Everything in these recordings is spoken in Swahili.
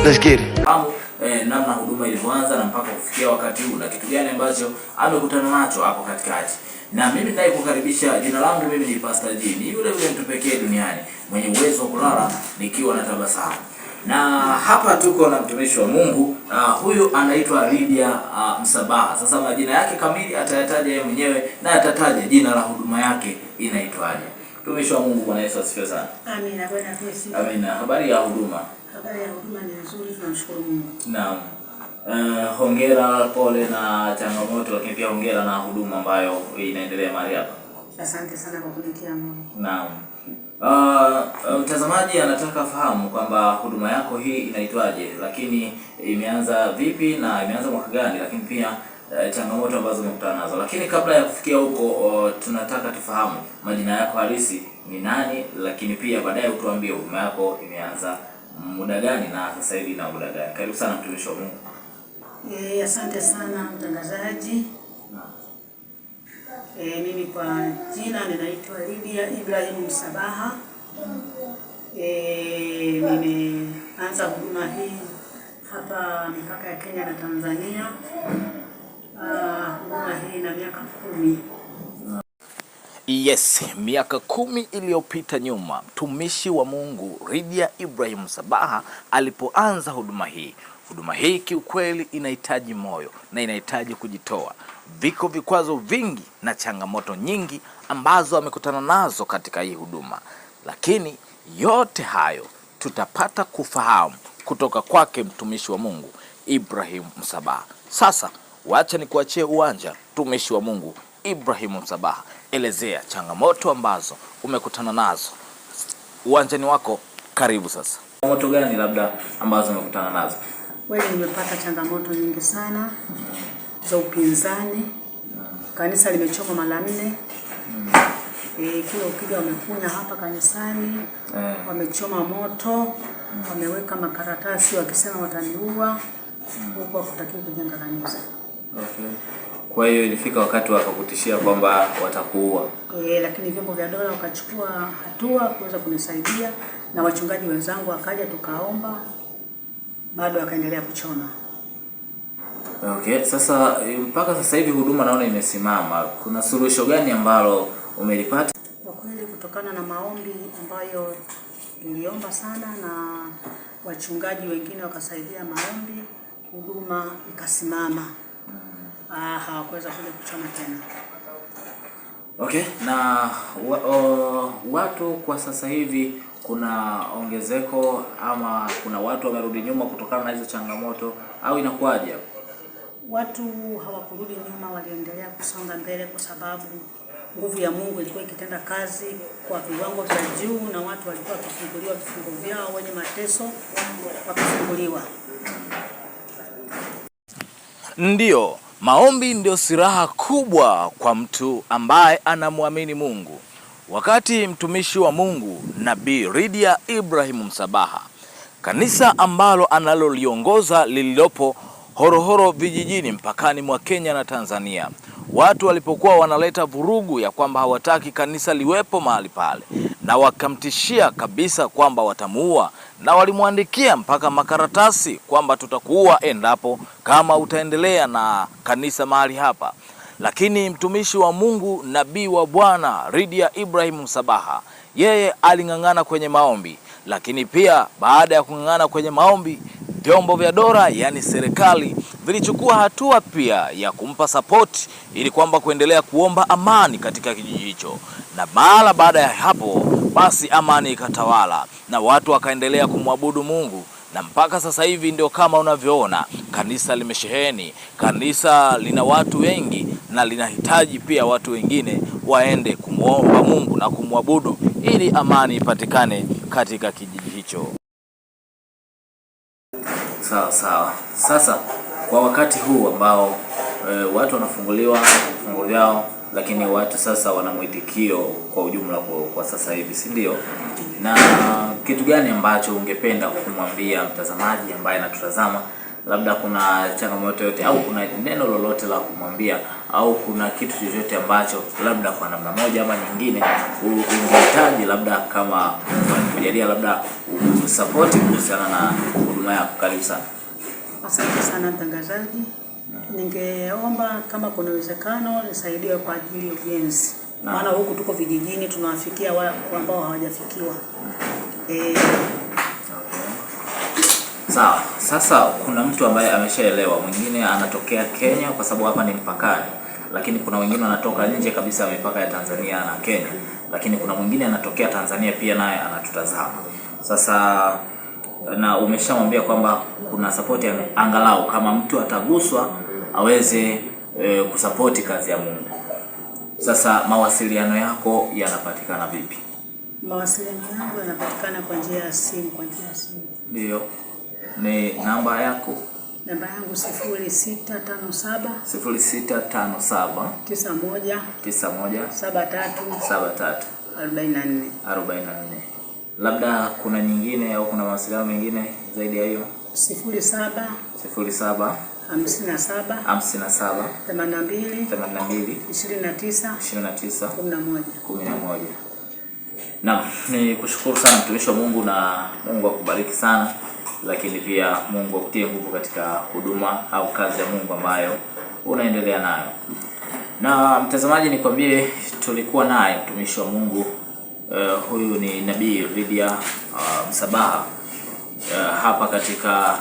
Let's get it. Namna huduma ilivyoanza na mpaka kufikia wakati huu na kitu gani ambacho amekutana nacho hapo katikati. Na mimi nataka kukaribisha, jina langu mimi ni Pastor G. Ni yule mtu pekee duniani mwenye uwezo wa kulala nikiwa na tabasamu. Na hapa tuko na mtumishi wa Mungu, huyu anaitwa Lydia Msabaha. Sasa majina yake kamili atayataja yeye mwenyewe na atataja jina la huduma yake inaitwaje. Mtumishi wa Mungu, Bwana Yesu asifiwe sana. Amina. Bwana asifiwe. Amina. Habari ya huduma? Habari ya huduma ni nzuri, tunamshukuru Mungu. Naam. Hongera, pole na changamoto, lakini pia hongera na huduma ambayo inaendelea mahali hapa. Asante sana kwa kunitia moyo. Naam. Mtazamaji anataka fahamu kwamba huduma yako hii inaitwaje, lakini imeanza vipi na imeanza mwaka gani, lakini pia changamoto ambazo umekutana nazo. Lakini kabla ya kufikia huko, tunataka tufahamu majina yako halisi ni nani, lakini pia baadaye utuambie huduma yako imeanza muda gani na sasa hivi ina muda gani. Karibu sana mtumishi wa Mungu. Asante sana mtangazaji. Mimi kwa jina ninaitwa Lydia Ibrahim Msabaha. Nimeanza huduma hii hapa mipaka ya Kenya na Tanzania. Huduma hii na miaka 10. Yes, miaka 10 iliyopita nyuma, mtumishi wa Mungu Lydia Ibrahim Msabaha alipoanza huduma hii. Huduma hii kiukweli inahitaji moyo na inahitaji kujitoa. Viko vikwazo vingi na changamoto nyingi ambazo amekutana nazo katika hii huduma. Lakini yote hayo tutapata kufahamu kutoka kwake mtumishi wa Mungu Ibrahim Msabaha. Sasa wacha nikuachie uwanja, mtumishi wa Mungu Ibrahim Msabaha. Elezea changamoto ambazo umekutana nazo. Uwanjani wako, karibu sasa. Changamoto gani labda ambazo umekutana nazo? Wewe, nimepata changamoto nyingi sana za upinzani. Kanisa limechoma mara 4. Kila ukija wamekunya hapa kanisani, wamechoma moto, wameweka makaratasi wakisema wataniua, huko hakutakiwi kujenga kanisa. Okay. Kwa hiyo ilifika wakati wakakutishia kwamba watakuua. Lakini vyombo vya dola wakachukua hatua kuweza kunisaidia na wachungaji wenzangu wakaja tukaomba, bado wakaendelea kuchoma. Okay, sasa mpaka sasa hivi huduma naona imesimama. Kuna suluhisho gani ambalo umelipata? Kwa kweli kutokana na maombi ambayo niliomba sana na wachungaji wengine wakasaidia maombi, huduma ikasimama. Hawakuweza kuja kuchoma tena. Okay, na watu kwa sasa hivi kuna ongezeko ama kuna watu wamerudi nyuma kutokana na hizo changamoto au inakuwaje? Watu hawakurudi nyuma, waliendelea kusonga mbele kwa sababu nguvu ya Mungu ilikuwa ikitenda kazi kwa viwango vya juu na watu walikuwa wakifunguliwa vifungo vyao, wenye mateso wakifunguliwa. Ndio, maombi ndio silaha kubwa kwa mtu ambaye anamwamini Mungu. Wakati mtumishi wa Mungu Nabii Lydia Ibrahim Msabaha, kanisa ambalo analoliongoza lililopo Horohoro vijijini mpakani mwa Kenya na Tanzania, watu walipokuwa wanaleta vurugu ya kwamba hawataki kanisa liwepo mahali pale na wakamtishia kabisa kwamba watamuua, na walimwandikia mpaka makaratasi kwamba tutakuua endapo kama utaendelea na kanisa mahali hapa. Lakini mtumishi wa Mungu nabii wa Bwana Lydia Ibrahim Msabaha, yeye aling'ang'ana kwenye maombi. Lakini pia baada ya kung'ang'ana kwenye maombi, vyombo vya dola yani serikali vilichukua hatua pia ya kumpa support ili kwamba kuendelea kuomba amani katika kijiji hicho. Na mara baada ya hapo basi amani ikatawala na watu wakaendelea kumwabudu Mungu. Na mpaka sasa hivi ndio kama unavyoona kanisa limesheheni, kanisa lina watu wengi na linahitaji pia watu wengine waende kumuomba Mungu na kumwabudu ili amani ipatikane katika kijiji hicho. Sawa sawa. Sasa kwa wakati huu ambao watu wanafunguliwa vifungo vyao, lakini watu sasa wana mwitikio kwa ujumla kwa sasa hivi, si ndio? Na kitu gani ambacho ungependa kumwambia mtazamaji ambaye anatutazama? Labda kuna changamoto yote au kuna neno lolote la kumwambia au kuna kitu chochote ambacho labda kwa namna moja ama nyingine ungehitaji labda kama kujalia labda support kuhusiana na huduma yako. Karibu sana. Asante sana mtangazaji. Ningeomba kama kuna uwezekano nisaidie kwa ajili ya ujenzi. Maana huku tuko vijijini, tunawafikia ambao hawajafikiwa. Okay. Sawa. Sasa kuna mtu ambaye ameshaelewa, mwingine anatokea Kenya kwa sababu hapa ni mpakani, lakini kuna wengine wanatoka nje kabisa ya mipaka ya Tanzania na Kenya, lakini kuna mwingine anatokea Tanzania pia naye anatutazama. Sasa na umeshamwambia kwamba kuna support angalau kama mtu ataguswa aweze kusapoti kazi ya Mungu. Sasa mawasiliano yako yanapatikana vipi? Mawasiliano yangu yanapatikana kwa njia ya simu, Ndio. Ni namba yako? Namba yangu 0657 0657 91 73 44. Labda kuna nyingine au kuna mawasiliano mengine zaidi ya hiyo? 07 57 82 29 11. Naam, ni kushukuru sana mtumishi wa Mungu na Mungu akubariki sana, lakini pia Mungu akutie nguvu katika huduma au kazi ya Mungu ambayo unaendelea nayo. Na mtazamaji, nikwambie tulikuwa naye mtumishi wa Mungu huyu ni Nabii Lydia Msabaha hapa katika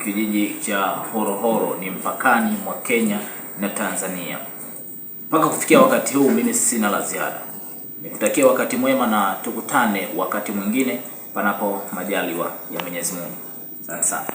kijiji cha Horohoro, ni mpakani mwa Kenya na Tanzania. Mpaka kufikia wakati huu mimi sina la ziada. Nikutakia wakati mwema na tukutane wakati mwingine panapo majaliwa ya Mwenyezi Mungu. Asante sana.